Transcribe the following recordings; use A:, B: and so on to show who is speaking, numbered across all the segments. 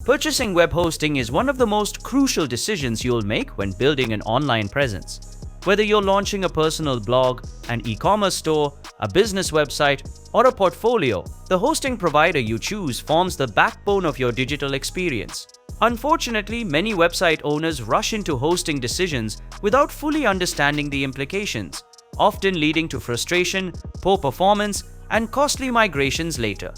A: Purchasing web hosting is one of the most crucial decisions you'll make when building an online presence. Whether you're launching a personal blog, an e-commerce store, a business website, or a portfolio, the hosting provider you choose forms the backbone of your digital experience. Unfortunately, many website owners rush into hosting decisions without fully understanding the implications, often leading to frustration, poor performance, and costly migrations later.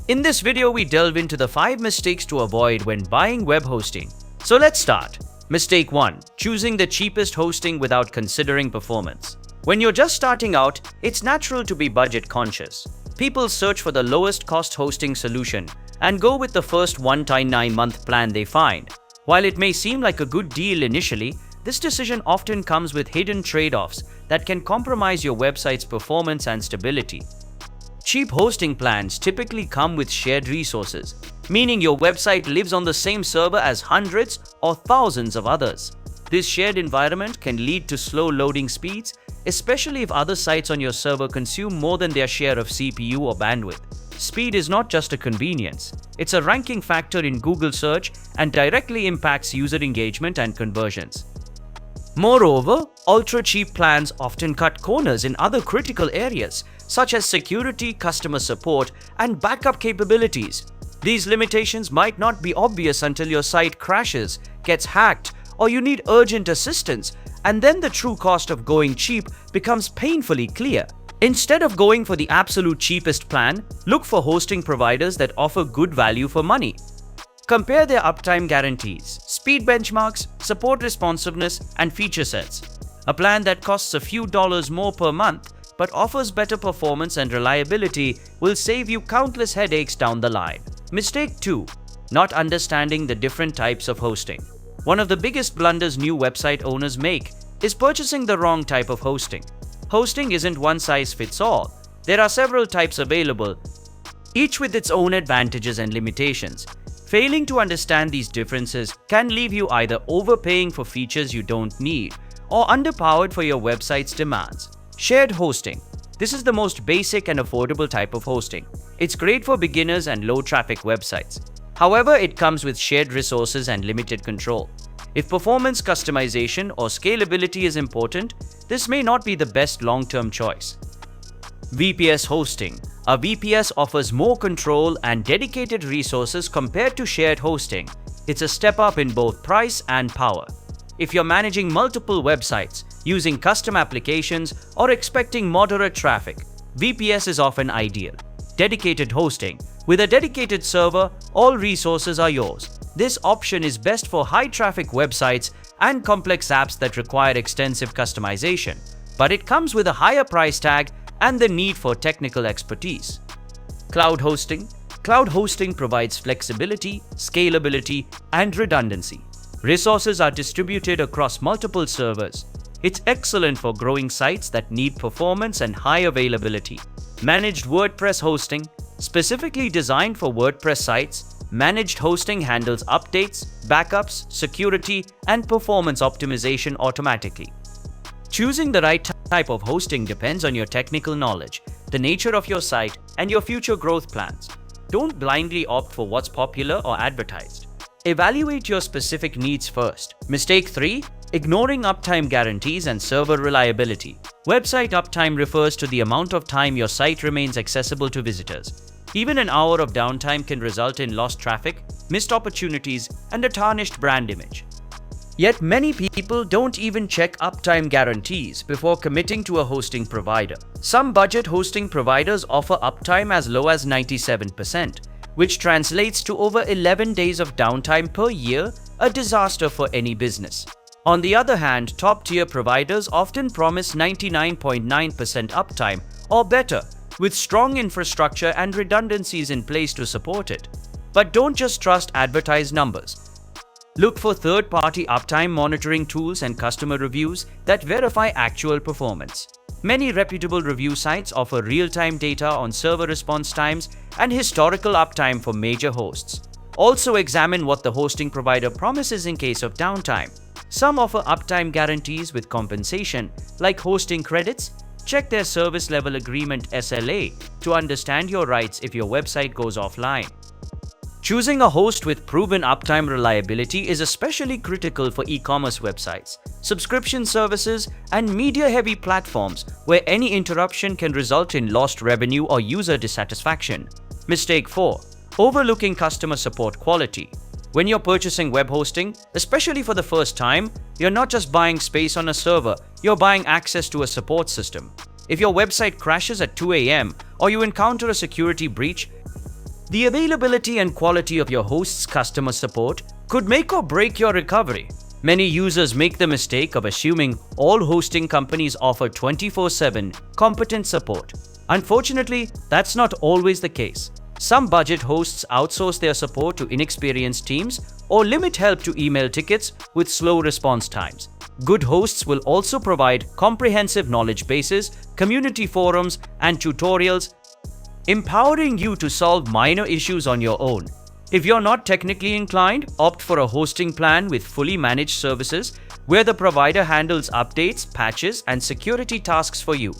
A: In this video, we delve into the 5 mistakes to avoid when buying web hosting. So let's start. Mistake 1. Choosing the cheapest hosting without considering performance. When you're just starting out, it's natural to be budget conscious. People search for the lowest cost hosting solution and go with the first 1-9-month plan they find. While it may seem like a good deal initially, this decision often comes with hidden trade-offs that can compromise your website's performance and stability. Cheap hosting plans typically come with shared resources, meaning your website lives on the same server as hundreds or thousands of others. This shared environment can lead to slow loading speeds, especially if other sites on your server consume more than their share of CPU or bandwidth. Speed is not just a convenience, it's a ranking factor in Google search and directly impacts user engagement and conversions. Moreover, ultra-cheap plans often cut corners in other critical areas, such as security, customer support, and backup capabilities. These limitations might not be obvious until your site crashes, gets hacked, or you need urgent assistance, and then the true cost of going cheap becomes painfully clear. Instead of going for the absolute cheapest plan, look for hosting providers that offer good value for money. Compare their uptime guarantees, speed benchmarks, support responsiveness, and feature sets. A plan that costs a few dollars more per month but offers better performance and reliability will save you countless headaches down the line. Mistake 2. Not understanding the different types of hosting. One of the biggest blunders new website owners make is purchasing the wrong type of hosting. Hosting isn't one size fits all. There are several types available, each with its own advantages and limitations. Failing to understand these differences can leave you either overpaying for features you don't need or underpowered for your website's demands. Shared hosting. This is the most basic and affordable type of hosting. It's great for beginners and low-traffic websites. However, it comes with shared resources and limited control. If performance, customization, or scalability is important, this may not be the best long-term choice. VPS hosting. A VPS offers more control and dedicated resources compared to shared hosting. It's a step up in both price and power. If you're managing multiple websites, using custom applications, or expecting moderate traffic, VPS is often ideal. Dedicated hosting. With a dedicated server, all resources are yours. This option is best for high-traffic websites and complex apps that require extensive customization, but it comes with a higher price tag and the need for technical expertise. Cloud hosting. Cloud hosting provides flexibility, scalability, and redundancy. Resources are distributed across multiple servers. It's excellent for growing sites that need performance and high availability. Managed WordPress hosting. Specifically designed for WordPress sites, managed hosting handles updates, backups, security, and performance optimization automatically. Choosing the right type of hosting depends on your technical knowledge, the nature of your site, and your future growth plans. Don't blindly opt for what's popular or advertised. Evaluate your specific needs first. Mistake 3. Ignoring uptime guarantees and server reliability. Website uptime refers to the amount of time your site remains accessible to visitors. Even an hour of downtime can result in lost traffic, missed opportunities, and a tarnished brand image. Yet many people don't even check uptime guarantees before committing to a hosting provider. Some budget hosting providers offer uptime as low as 97%, which translates to over 11 days of downtime per year, a disaster for any business. On the other hand, top-tier providers often promise 99.9% uptime or better, with strong infrastructure and redundancies in place to support it. But don't just trust advertised numbers. Look for third-party uptime monitoring tools and customer reviews that verify actual performance. Many reputable review sites offer real-time data on server response times and historical uptime for major hosts. Also examine what the hosting provider promises in case of downtime. Some offer uptime guarantees with compensation, like hosting credits. Check their service level agreement (SLA) to understand your rights if your website goes offline. Choosing a host with proven uptime reliability is especially critical for e-commerce websites, subscription services, and media-heavy platforms where any interruption can result in lost revenue or user dissatisfaction. Mistake 4. Overlooking customer support quality. When you're purchasing web hosting, especially for the first time, you're not just buying space on a server, you're buying access to a support system. If your website crashes at 2 a.m. or you encounter a security breach, the availability and quality of your host's customer support could make or break your recovery. Many users make the mistake of assuming all hosting companies offer 24/7 competent support. Unfortunately, that's not always the case. Some budget hosts outsource their support to inexperienced teams or limit help to email tickets with slow response times. Good hosts will also provide comprehensive knowledge bases, community forums, and tutorials, empowering you to solve minor issues on your own. If you're not technically inclined, opt for a hosting plan with fully managed services where the provider handles updates, patches, and security tasks for you.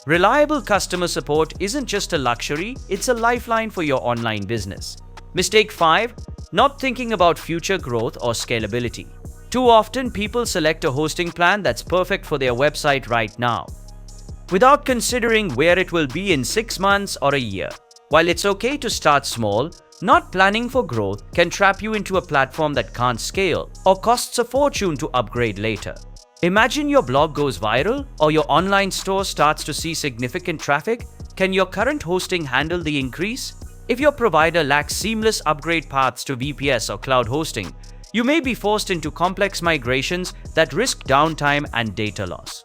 A: Reliable customer support isn't just a luxury, it's a lifeline for your online business. Mistake 5. Not thinking about future growth or scalability. Too often, people select a hosting plan that's perfect for their website right now, without considering where it will be in 6 months or a year. While it's okay to start small, not planning for growth can trap you into a platform that can't scale or costs a fortune to upgrade later. Imagine your blog goes viral or your online store starts to see significant traffic. Can your current hosting handle the increase? If your provider lacks seamless upgrade paths to VPS or cloud hosting, you may be forced into complex migrations that risk downtime and data loss.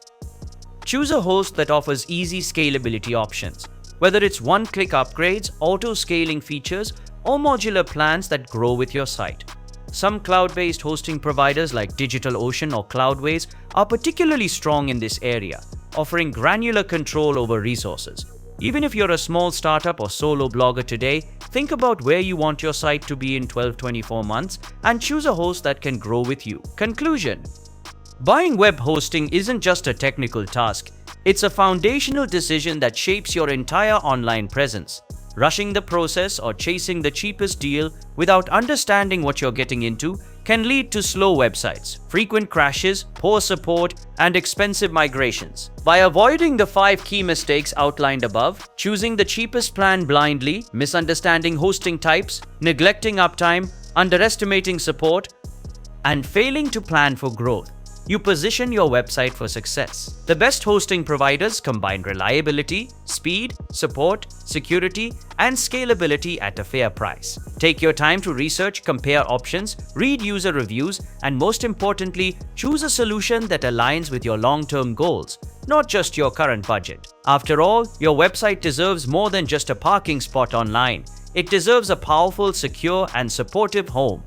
A: Choose a host that offers easy scalability options, whether it's one-click upgrades, auto-scaling features, or modular plans that grow with your site. Some cloud-based hosting providers like DigitalOcean or Cloudways are particularly strong in this area, offering granular control over resources. Even if you're a small startup or solo blogger today, think about where you want your site to be in 12-24 months and choose a host that can grow with you. Conclusion: buying web hosting isn't just a technical task, it's a foundational decision that shapes your entire online presence. Rushing the process or chasing the cheapest deal without understanding what you're getting into can lead to slow websites, frequent crashes, poor support, and expensive migrations. By avoiding the 5 key mistakes outlined above, choosing the cheapest plan blindly, misunderstanding hosting types, neglecting uptime, underestimating support, and failing to plan for growth, you position your website for success. The best hosting providers combine reliability, speed, support, security, and scalability at a fair price. Take your time to research, compare options, read user reviews, and most importantly, choose a solution that aligns with your long-term goals, not just your current budget. After all, your website deserves more than just a parking spot online. It deserves a powerful, secure, and supportive home.